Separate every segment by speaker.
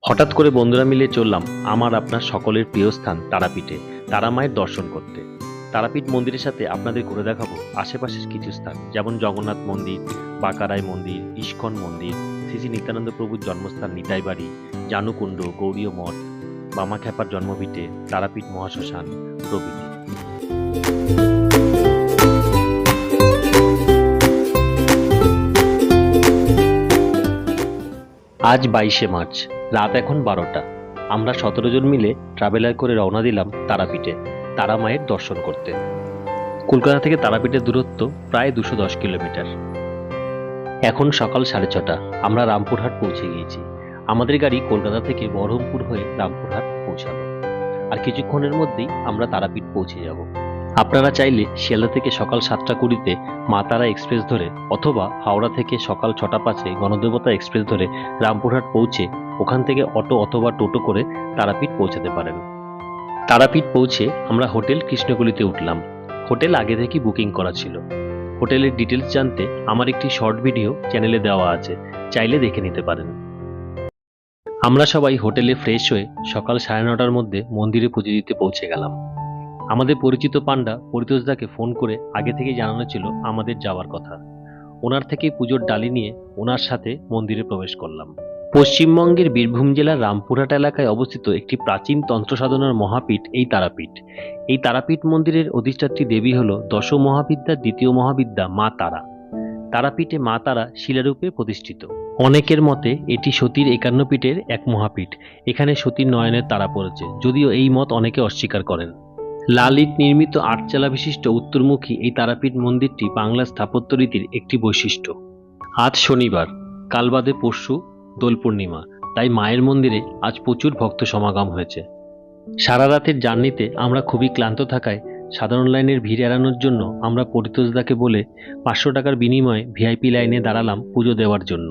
Speaker 1: হঠাৎ করে বন্ধুরা মিলে চললাম আমার আপনার সকলের প্রিয় স্থান তারাপীঠে তারা মায়ের দর্শন করতে। তারাপীঠ মন্দিরের সাথে আপনাদের ঘুরে দেখাবো আশেপাশের কিছু স্থান, যেমন জগন্নাথ মন্দির, বাঁকারাই মন্দির, ইস্কন মন্দির, শ্রী শ্রী নিত্যানন্দ প্রভুর জন্মস্থান নিতাইবাড়ি, জানুকুণ্ড, গৌরীয় মঠ, বামাখ্যাপার জন্মভিটে, তারাপীঠ মহাশ্মশান প্রভৃতি। আজ 22শে মার্চ, রাত এখন 12টা। আমরা 17 জন মিলে ট্রাভেলার করে রওনা দিলাম তারাপীঠে তারা মায়ের দর্শন করতে। কলকাতা থেকে তারাপীঠের দূরত্ব প্রায় 210 কিলোমিটার। এখন সকাল 6:30, আমরা রামপুরহাট পৌঁছে গিয়েছি। আমাদের গাড়ি কলকাতা থেকে বহরমপুর হয়ে রামপুরহাট পৌঁছালো, আর কিছুক্ষণের মধ্যেই আমরা তারাপীঠ পৌঁছে যাব। আপনারা চাইলে শিয়ালদা থেকে সকাল 7:20-তে মা তারা এক্সপ্রেস ধরে, অথবা হাওড়া থেকে সকাল 6:05-এ গণদেবতা এক্সপ্রেস ধরে রামপুরহাট পৌঁছে ওখান থেকে অটো অথবা টোটো করে তারাপীঠ পৌঁছাতে পারেন। তারাপীঠ পৌঁছে আমরা হোটেল কৃষ্ণগলিতে উঠলাম। হোটেল আগে থেকে বুকিং করা ছিল। হোটেলের ডিটেলস জানতে আমার একটি শর্ট ভিডিও চ্যানেলে দেওয়া আছে, চাইলে দেখে নিতে পারেন। আমরা সবাই হোটেলে ফ্রেশ হয়ে সকাল 9:30টার মধ্যে মন্দিরে পুজো দিতে পৌঁছে গেলাম। আমাদের পরিচিত পান্ডা পরিতোষদাকে ফোন করে আগে থেকে জানানো ছিল আমাদের যাওয়ার কথা। ওনার থেকেই পুজোর ডালি নিয়ে ওনার সাথে মন্দিরে প্রবেশ করলাম। পশ্চিমবঙ্গের বীরভূম জেলার রামপুরহাট এলাকায় অবস্থিত একটি প্রাচীন তন্ত্র সাধনার মহাপীঠ এই তারাপীঠ। এই তারাপীঠ মন্দিরের অধিষ্ঠাত্রী দেবী হল দশ মহাবিদ্যার দ্বিতীয় মহাবিদ্যা মা তারা। তারাপীঠে মা তারা শিলারূপে প্রতিষ্ঠিত। অনেকের মতে এটি সতীর 51 পীঠের এক মহাপীঠ। এখানে সতীর নয়নের তারা পড়েছে, যদিও এই মত অনেকে অস্বীকার করেন। লাল ইট নির্মিত আটচালা বিশিষ্ট উত্তরমুখী এই তারাপীঠ মন্দিরটি বাংলা স্থাপত্য রীতির একটি বৈশিষ্ট্য। আজ শনিবার, কাল বাদে পরশু দোল পূর্ণিমা, তাই মায়ের মন্দিরে আজ প্রচুর ভক্ত সমাগম হয়েছে। সারা রাতের জার্নিতে আমরা খুবই ক্লান্ত থাকায় সাধারণ লাইনের ভিড় এড়ানোর জন্য আমরা পরিতোষদাকে বলে 500 টাকার বিনিময়ে ভিআইপি লাইনে দাঁড়ালাম পুজো দেওয়ার জন্য।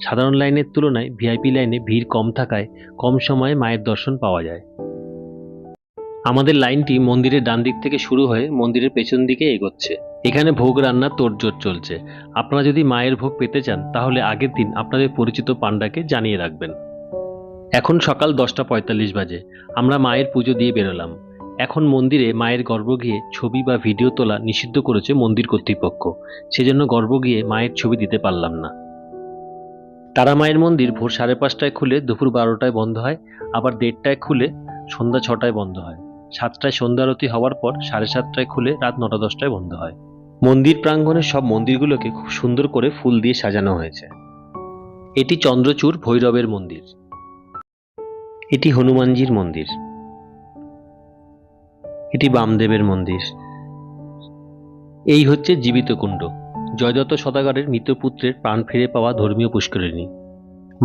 Speaker 1: সাধারণ লাইনের তুলনায় ভিআইপি লাইনে ভিড় কম থাকায় কম সময়ে মায়ের দর্শন পাওয়া যায়। আমাদের লাইনটি মন্দিরের ডান দিক থেকে শুরু হয়ে মন্দিরের পেছন দিকে এগোচ্ছে। এখানে ভোগ রান্নার তোড়জোড় চলছে। আপনারা যদি মায়ের ভোগ পেতে চান তাহলে আগের দিন আপনাদের পরিচিত পান্ডাকে জানিয়ে রাখবেন। এখন সকাল 10:45 বাজে। আমরা মায়ের পুজো দিয়ে বেরোলাম। এখন মন্দিরে মায়ের গর্ভগৃহে ছবি বা ভিডিও তোলা নিষিদ্ধ করেছে মন্দির কর্তৃপক্ষ, সেজন্য গর্ভগৃহে মায়ের ছবি দিতে পারলাম না। তারা মায়ের মন্দির ভোর 5:30টায় খুলে দুপুর 12টায় বন্ধ হয়, আবার 1:30টায় খুলে সন্ধ্যা 6টায় বন্ধ হয়। 7টায় সন্ধ্যা আরতি হওয়ার পর 7:30টায় খুলে রাত 9:10টায় বন্ধ হয়। মন্দির প্রাঙ্গণের সব মন্দিরগুলোকে খুব সুন্দর করে ফুল দিয়ে সাজানো হয়েছে। এটি চন্দ্রচূড় ভৈরবের মন্দির। এটি হনুমানজির মন্দির। এটি বামদেবের মন্দির। এই হচ্ছে জীবিত কুণ্ড, জয়দত্ত সদাগরের মৃতপুত্রের প্রাণ ফিরে পাওয়া ধর্মীয় পুষ্করিণী।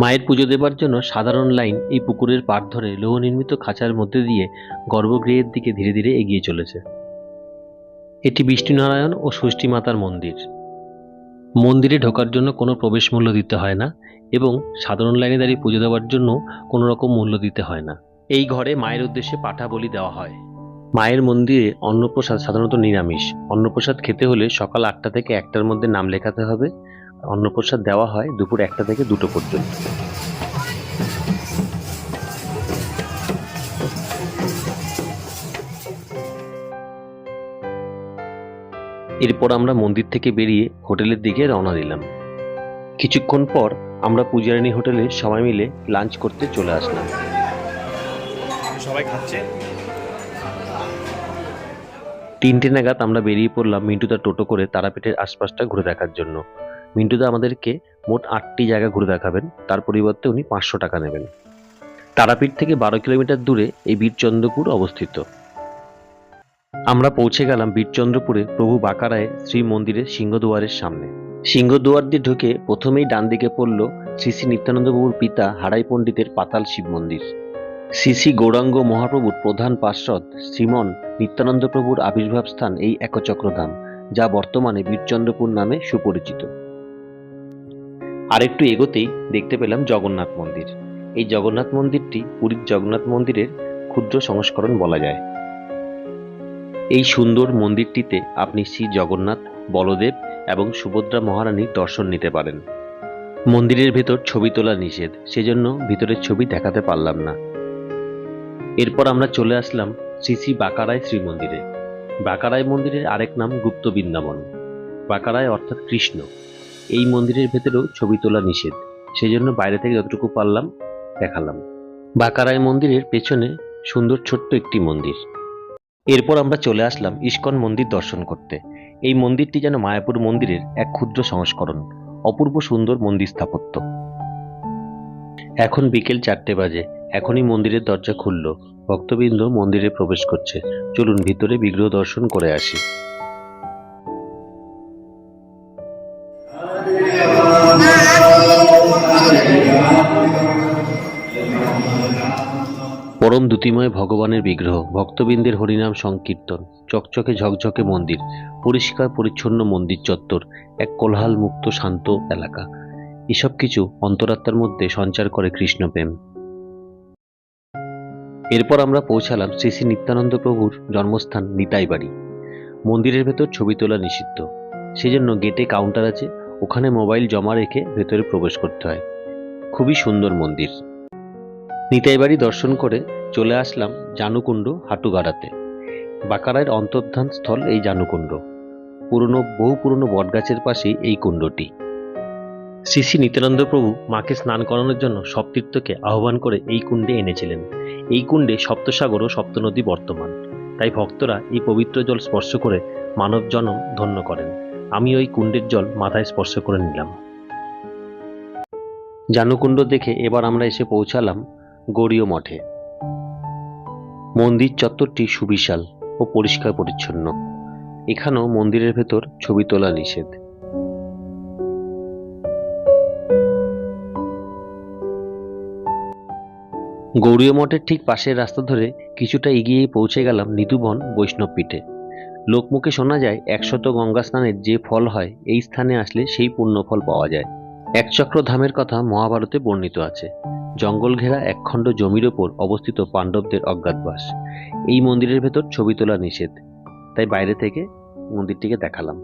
Speaker 1: মায়ের পুজো দেবার জন্য সাধারণ লাইন এই পুকুরের পাড় ধরে লৌহ নির্মিত খাঁচার মধ্যে দিয়ে গর্ভগৃহের দিকে ধীরে ধীরে এগিয়ে চলেছে। এটি বিষ্ণুনারায়ণ ও ষষ্ঠী মাতার মন্দির। মন্দিরে ঢোকার জন্য কোনো প্রবেশ মূল্য দিতে হয় না, এবং সাধারণ লাইনে দাঁড়িয়ে পুজো দেওয়ার জন্য কোনো রকম মূল্য দিতে হয় না। এই ঘরে মায়ের উদ্দেশ্যে পাঠা বলি দেওয়া হয়। মায়ের মন্দিরে অন্নপ্রসাদ সাধারণত নিরামিষ। অন্নপ্রসাদ খেতে হলে সকাল 8টা থেকে 1টার মধ্যে নাম লেখাতে হবে। অন্নপ্রসাদ দেওয়া হয় দুপুর 1টা থেকে 2টো পর্যন্ত। এরপর আমরা মন্দির থেকে বেরিয়ে হোটেলের দিকে রওনা দিলাম। কিছুক্ষণ পর আমরা পূজারানী হোটেলে সবাই মিলে লাঞ্চ করতে চলে আসলাম।
Speaker 2: সবাই খাচ্ছে।
Speaker 1: 3টে নাগাদ আমরা বেরিয়ে পড়লাম মিন্টুদা টোটো করে তারাপীঠের আশপাশটা ঘুরে দেখার জন্য। মিন্টুদা আমাদেরকে মোট 8টি জায়গা ঘুরে দেখাবেন, তার পরিবর্তে উনি 500 টাকা নেবেন। তারাপীঠ থেকে 12 কিলোমিটার দূরে এই বীরচন্দ্রপুর অবস্থিত। আমরা পৌঁছে গেলাম বীরচন্দ্রপুরে প্রভু বাঁকারায়ের শ্রী মন্দিরের সিংহদুয়ারের সামনে। সিংহদুয়ার দিয়ে ঢুকে প্রথমেই ডান দিকে পড়ল শ্রী শ্রী নিত্যানন্দ প্রভুর পিতা হারাই পণ্ডিতের পাতাল শিব মন্দির। শ্রী শ্রী গৌরাঙ্গ মহাপ্রভুর প্রধান পার্ষদ শ্রীমন নিত্যানন্দ প্রভুর আবির্ভাব স্থান এই একচক্রধাম, যা বর্তমানে বীরচন্দ্রপুর নামে সুপরিচিত। আর একটু এগোতেই দেখতে পেলাম জগন্নাথ মন্দির। এই জগন্নাথ মন্দিরটি পুরীর জগন্নাথ মন্দিরের ক্ষুদ্র সংস্করণ বলা যায়। এই সুন্দর মন্দিরটিতে আপনি শ্রী জগন্নাথ, বলদেব এবং সুভদ্রা মহারানীর দর্শন নিতে পারেন। মন্দিরের ভেতর ছবি তোলা নিষেধ, সেজন্য ভিতরের ছবি দেখাতে পারলাম না। এরপর আমরা চলে আসলাম শ্রী শ্রী বাঁকারায় শ্রী মন্দিরে। বাঁকারায় মন্দিরের আরেক নাম গুপ্ত বৃন্দাবন। বাঁকারায় অর্থাৎ কৃষ্ণ। এই মন্দিরের ভেতরেও ছবি তোলা নিষেধ, সেজন্য বাইরে থেকে যতটুকু পারলাম দেখালাম। বাঁকারায় মন্দিরের পেছনে সুন্দর ছোট্ট একটি মন্দির। এরপর আমরা চলে আসলাম ইস্কন মন্দির দর্শন করতে। এই মন্দিরটি যেন মায়াপুর মন্দিরের এক ক্ষুদ্র সংস্করণ। অপূর্ব সুন্দর মন্দির স্থাপত্য। এখন বিকেল 4টে বাজে। এখনই মন্দিরের দরজা খুলল, ভক্তবৃন্দ মন্দিরে প্রবেশ করছে। চলুন ভিতরে বিগ্রহ দর্শন করে আসি। পরম দ্যুতিময় ভগবানের বিগ্রহ, ভক্তবৃন্দের হরিনাম সংকীর্তন, চকচকে ঝকঝকে মন্দির, পরিষ্কার পরিচ্ছন্ন মন্দির চত্বর, এক কোলাহল মুক্ত শান্ত এলাকা। এসব কিছু অন্তরাত্মার মধ্যে সঞ্চার করে কৃষ্ণপ্রেম। এরপর আমরা পৌঁছালাম শ্রী শ্রী নিত্যানন্দ প্রভুর জন্মস্থান নিতাই বাড়ি। মন্দিরের ভেতর ছবি তোলা নিষিদ্ধ, সেজন্য গেটে কাউন্টার আছে, ওখানে মোবাইল জমা রেখে ভেতরে প্রবেশ করতে হয়। খুবই সুন্দর মন্দির। নিতাই বাড়ি দর্শন করে চলে আসলাম জানুকুণ্ড হাটুগাড়াতে। বাঁকারায়ের অন্তর্ধান স্থল এই জানুকুণ্ড। বহু পুরনো বটগাছের পাশেই এই কুণ্ডটি। শ্রী শ্রী নিত্যানন্দ প্রভু মাকে স্নান করানোর জন্য সপ্তীর্থকে আহ্বান করে এই কুণ্ডে এনেছিলেন। এই কুণ্ডে সপ্তসাগর ও সপ্তনদী বর্তমান, তাই ভক্তরা এই পবিত্র জল স্পর্শ করে মানব জন্ম ধন্য করেন। আমি ওই কুণ্ডের জল মাথায় স্পর্শ করে নিলাম। জানুকুণ্ড দেখে এবার আমরা এসে পৌঁছালাম গৌড়ীয় মঠে। মন্দির চত্বরটি সুবিশাল ও পরিষ্কার পরিচ্ছন্ন। এখানেও মন্দিরের ভেতর ছবি তোলা নিষেধ। গৌড়ীয় মঠের ঠিক পাশের রাস্তা ধরে কিছুটা এগিয়ে পৌঁছে গেলাম নিধুবন বৈষ্ণব পীঠে। লোকমুখে শোনা যায় 100 গঙ্গা স্নানের যে ফল হয় এই স্থানে আসলে সেই পুণ্যফল পাওয়া যায়। একচক্র ধামের কথা মহাভারতে বর্ণিত আছে। জঙ্গল ঘেরা একখণ্ড জমির ওপর অবস্থিত পাণ্ডবদের অজ্ঞাতবাস। এই মন্দিরের ভেতর ছবি তোলা নিষেধ, তাই বাইরে থেকে মন্দিরটিকে দেখালাম।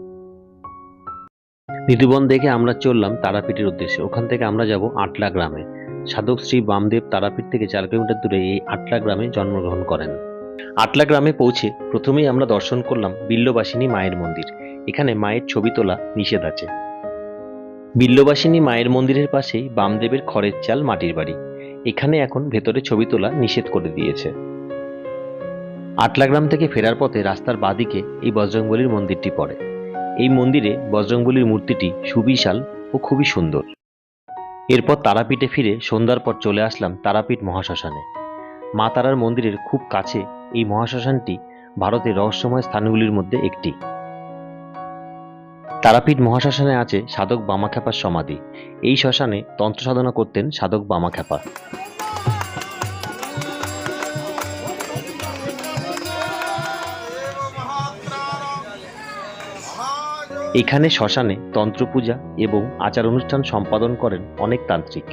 Speaker 1: নিধুবন দেখে আমরা চললাম তারাপীঠের উদ্দেশ্যে। ওখান থেকে আমরা যাব আটলা গ্রামে। সাধক শ্রী বামদেব তারাপীঠ থেকে 4 কিলোমিটার দূরে এই আটলা গ্রামে জন্মগ্রহণ করেন। আটলা গ্রামে পৌঁছে প্রথমেই আমরা দর্শন করলাম বিল্লবাসিনী মায়ের মন্দির। এখানে মায়ের ছবি তোলা নিষেধ আছে। বিল্লবাসিনী মায়ের মন্দিরের পাশেই বামদেবের খড়ের চাল মাটির বাড়ি। এখানে এখন ভেতরে ছবি তোলা নিষেধ করে দিয়েছে। আটলা গ্রাম থেকে ফেরার পথে রাস্তার বাঁদিকে এই বজরংবলীর মন্দিরটি পড়ে। এই মন্দিরে বজরংবলীর মূর্তিটি সুবিশাল ও খুবই সুন্দর। এরপর তারাপীঠে ফিরে সন্ধ্যার পর চলে আসলাম তারাপীঠ মহাশ্মশানে। মা তারার মন্দিরের খুব কাছে এই মহাশ্মশানটি ভারতের রহস্যময় স্থানগুলির মধ্যে একটি। তারাপীঠ মহাশ্মশানে আছে সাধক বামাখ্যাপার সমাধি। এই শ্মশানে তন্ত্র সাধনা করতেন সাধক বামাখ্যাপা। এখানে শ্মশানে তন্ত্রপূজা এবং আচার অনুষ্ঠান সম্পাদন করেন অনেক তান্ত্রিক।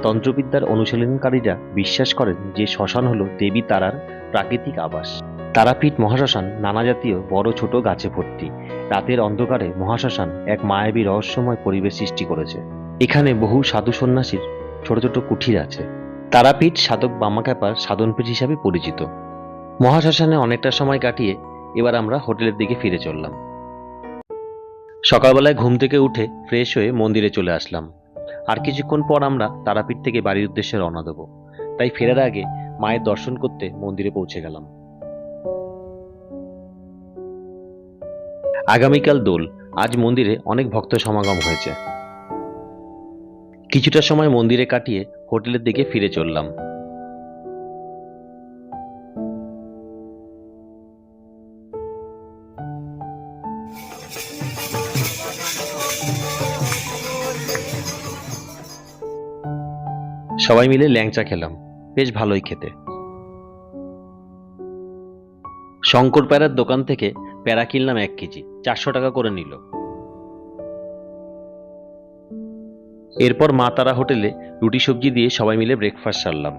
Speaker 1: তন্ত্রবিদ্যার অনুশীলনকারীরা বিশ্বাস করেন যে শ্মশান হল দেবী তারার প্রাকৃতিক আবাস। তারাপীঠ মহাশ্মশান নানা জাতীয় বড় ছোট গাছে ভর্তি। রাতের অন্ধকারে মহাশ্মশান এক মায়াবী রহস্যময় পরিবেশ সৃষ্টি করেছে। এখানে বহু সাধু সন্ন্যাসীর ছোট ছোট কুঠির আছে। তারাপীঠ সাধক বামাখ্যাপার সাধনপীঠ হিসাবে পরিচিত। মহাশ্মশানে অনেকটা সময় কাটিয়ে এবার আমরা হোটেলের দিকে ফিরে চললাম। সকালবেলায় ঘুম থেকে উঠে ফ্রেশ হয়ে মন্দিরে চলে আসলাম। আর কিছুক্ষণ পর আমরা তারাপীঠ থেকে বাড়ির উদ্দেশ্যে রওনা দেব, তাই ফেরার আগে মায়ের দর্শন করতে মন্দিরে পৌঁছে গেলাম। আগামীকাল দোল। আজ মন্দিরে অনেক ভক্ত সমাগম হয়েছে। কিছুটা সময় মন্দিরে কাটিয়ে হোটেলের দিকে ফিরে চললাম। সবাই মিলে ল্যাংচা খেলাম, বেশ ভালোই খেতে। শঙ্কর প্যারার দোকান থেকে প্যারা কিনলাম 1 কেজি, 400 টাকা করে নিল। এরপর মা তারা হোটেলে রুটি সবজি দিয়ে সবাই মিলে ব্রেকফাস্ট সারলাম।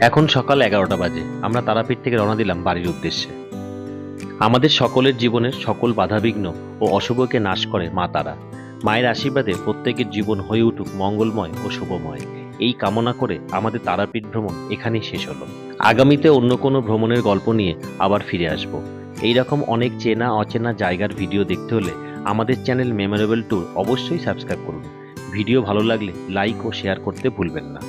Speaker 1: এখন সকাল 11টা বাজে। আমরা তারাপীঠ থেকে রওনা দিলাম বাড়ির উদ্দেশ্যে। আমাদের সকলের জীবনের সকল বাধাবিঘ্ন ও অশুভকে নাশ করে মা তারা। মায়ের আশীর্বাদে প্রত্যেকের জীবন হয়ে উঠুক মঙ্গলময় ও শুভময়, এই কামনা করে আমাদের তারাপীঠ ভ্রমণ এখানেই শেষ হলো। আগামীতে অন্য কোনো ভ্রমণের গল্প নিয়ে আবার ফিরে আসব। এই রকম অনেক চেনা অচেনা জায়গার ভিডিও দেখতে হলে আমাদের চ্যানেল মেমোরেবল ট্যুর অবশ্যই সাবস্ক্রাইব করুন। ভিডিও ভালো লাগলে লাইক ও শেয়ার করতে ভুলবেন না।